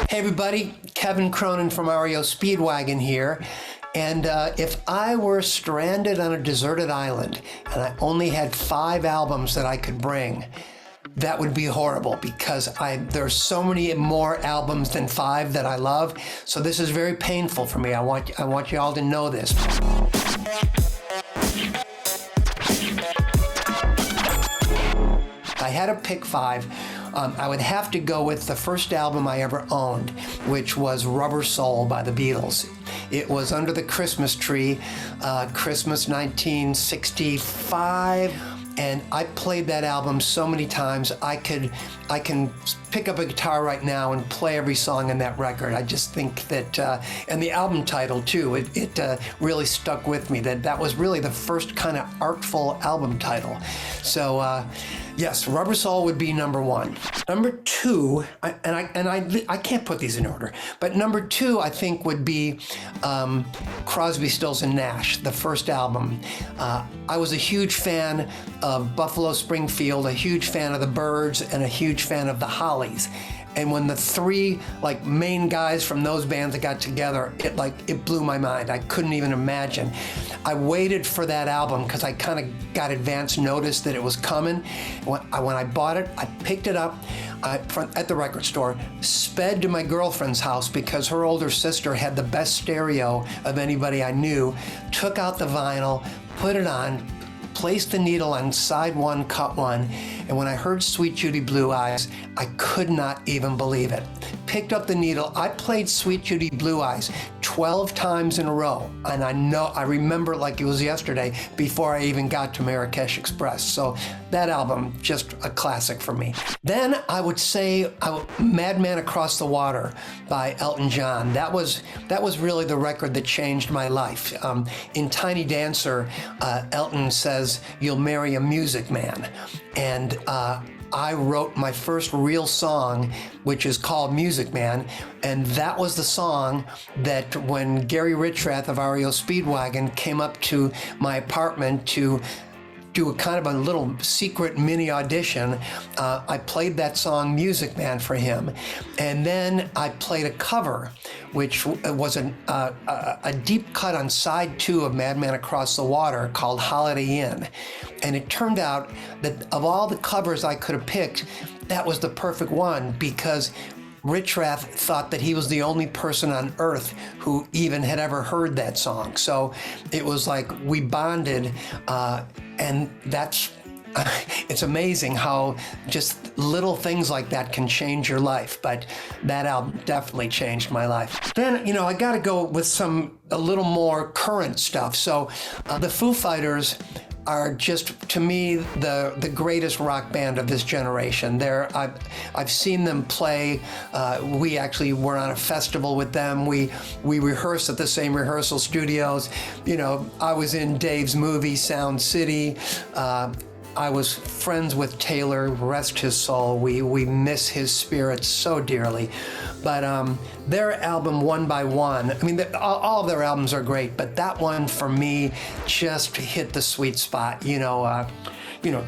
Hey everybody, Kevin Cronin from REO Speedwagon here. And if I were stranded on a deserted island and I only had 5 albums that I could bring, that would be horrible because there's so many more albums than 5 that I love. So this is very painful for me. I want you all to know this. If I had to pick 5, I would have to go with the first album I ever owned, which was Rubber Soul by the Beatles. It was under the Christmas tree, Christmas 1965, and I played that album so many times. I can pick up a guitar right now and play every song in that record. I just think that, and the album title too, it really stuck with me. That was really the first kind of artful album title. So yes, Rubber Soul would be number 1. Number 2, I can't put these in order, but number 2 I think would be Crosby, Stills and Nash, the first album. I was a huge fan of Buffalo Springfield, a huge fan of the Byrds, and a huge fan of the Hollies. And when the 3 main guys from those bands got together, it blew my mind. I couldn't even imagine. I waited for that album because I kind of got advance notice that it was coming. When I bought it, I picked it up at the record store, sped to my girlfriend's house because her older sister had the best stereo of anybody I knew, took out the vinyl, put it on, placed the needle on side 1, cut 1, and when I heard Sweet Judy Blue Eyes, I could not even believe it. Picked up the needle, I played Sweet Judy Blue Eyes 12 times in a row, and I remember it like it was yesterday before I even got to Marrakesh Express. So that album, just a classic for me. Then I would say Madman Across the Water by Elton John. That was really the record that changed my life. In Tiny Dancer, Elton says, "You'll marry a music man." And I wrote my first real song, which is called Music Man, and that was the song that when Gary Richrath of REO Speedwagon came up to my apartment to do a kind of a little secret mini audition, I played that song Music Man for him. And then I played a cover, which was a deep cut on side 2 of Madman Across the Water called Holiday Inn. And it turned out that of all the covers I could have picked, that was the perfect one because Richrath thought that he was the only person on earth who even had ever heard that song. So it was like we bonded, and it's amazing how just little things like that can change your life. But that album definitely changed my life. Then, I got to go with a little more current stuff. So the Foo Fighters are just, to me, the greatest rock band of this generation. I've seen them play. We actually were on a festival with them. We rehearsed at the same rehearsal studios. I was in Dave's movie, Sound City. I was friends with Taylor, rest his soul. We miss his spirit so dearly. But their album, One by One, all of their albums are great, but that one for me just hit the sweet spot.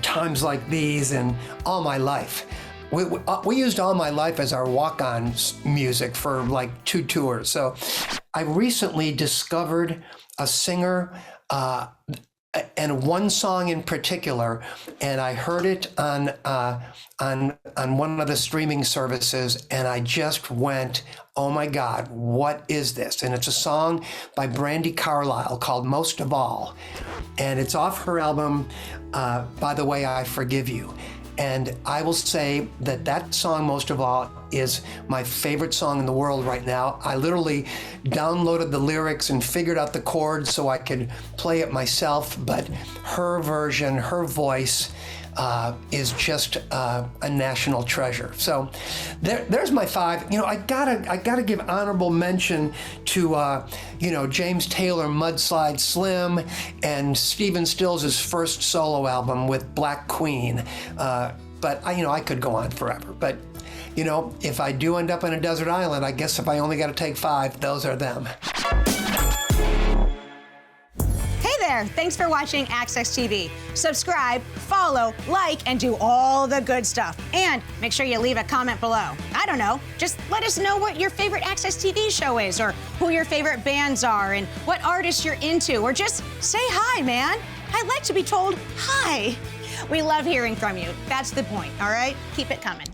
Times Like These and All My Life. We used All My Life as our walk-on music for 2 tours. So I recently discovered a singer, and one song in particular, and I heard it on one of the streaming services, and I just went, oh my God, what is this? And it's a song by Brandi Carlile called Most of All, and it's off her album, By the Way I Forgive You. And I will say that song, Most of All, is my favorite song in the world right now. I literally downloaded the lyrics and figured out the chords so I could play it myself, but her version, her voice, is just a national treasure. So there's my 5. I gotta give honorable mention to James Taylor, Mudslide Slim, and Stephen Stills' first solo album with Black Queen. But I could go on forever. But if I do end up on a desert island, I guess if I only got to take 5, those are them. Hey there. there. Thanks for watching AXS TV. Subscribe, follow, like, and do all the good stuff. And make sure you leave a comment below. I don't know, just let us know what your favorite AXS TV show is, or who your favorite bands are, and what artists you're into, or just say hi, man. I'd like to be told hi. We love hearing from you. That's the point, all right? Keep it coming.